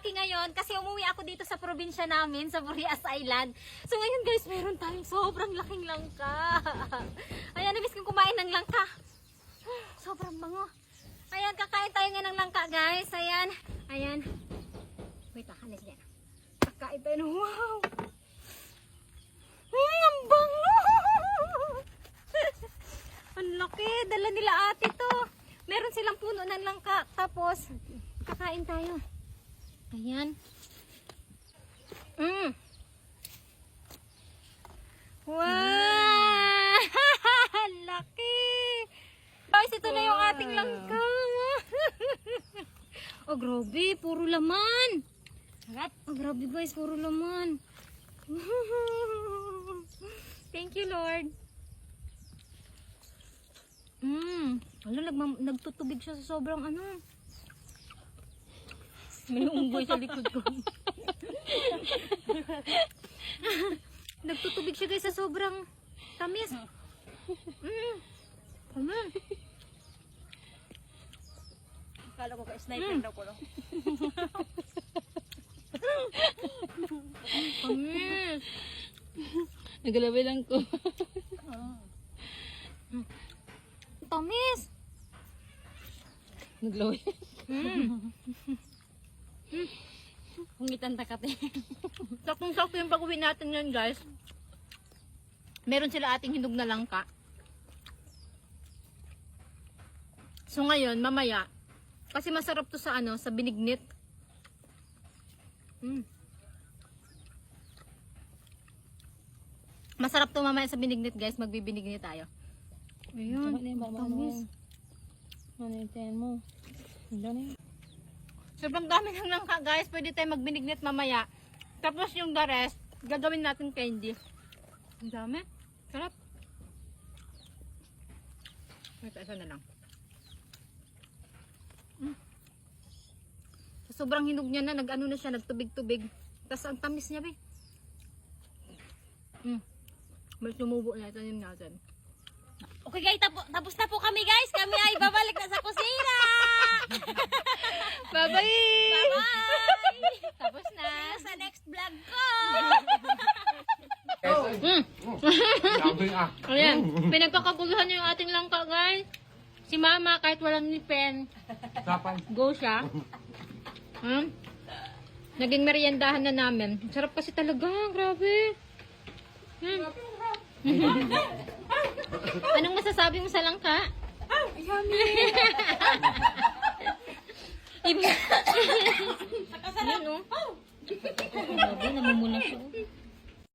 malaki ngayon kasi umuwi ako dito sa probinsya namin, sa Burias Island. So ngayon guys, meron tayong sobrang laking langka. Ayan, nabis kong kumain ng langka. Sobrang bango. Ayan, kakain tayo nga ng langka guys. Ayan, ayan. Wait, halis dyan. Kakain tayo ng wow. Ang bango. Ang laki, dala nila ate to. Meron silang puno ng langka. Tapos, kakain tayo. Ayan. Wow! Laki! Guys, ito na yung ating langka. Oh, grabe. Puro laman. Oh, grabe guys. Puro laman. Thank you, Lord. Nagtutubig siya sa sobrang ano. May unggoy sa likod ko. Nagtutubig siya guys sa sobrang tamis. Kala ko ka-sniper daw ko. Tamis. Nagalabay lang ko. Tamis. Naglaway. Hungitan takate. Saktong-sakto yung pag-uwi natin ngayon guys. Meron sila ating hinog na langka. So ngayon, mamaya, kasi masarap to sa ano, sa binignit. Masarap to mamaya sa binignit guys, magbibinignit tayo. Ayun, tamis. Ano yung tiyan mo? Sobrang dami ng langka guys, pwede tayo magbinignit mamaya. Tapos yung the rest, gagawin natin candy. Ang dami. Sarap. Ito, isa na lang. Sobrang hinog niya na, nag-ano na siya, nagtubig-tubig. Tapos ang tamis niya, be. Mas tumubo na ito yung natin. Okay guys, tapos na po kami guys. Kami ay babalik na sa kusina. Bye-bye! Bye-bye! Tapos na sa next vlog ko. Ayan, pinagkakaguluhan niyo yung ating langka guys. Si mama kahit walang nipen, go siya. Naging meriendahan na namin. Sarap kasi talaga, grabe. Anong masasabi mo sa langka? Yummy! Yun, oh. Grabe, namumula siya.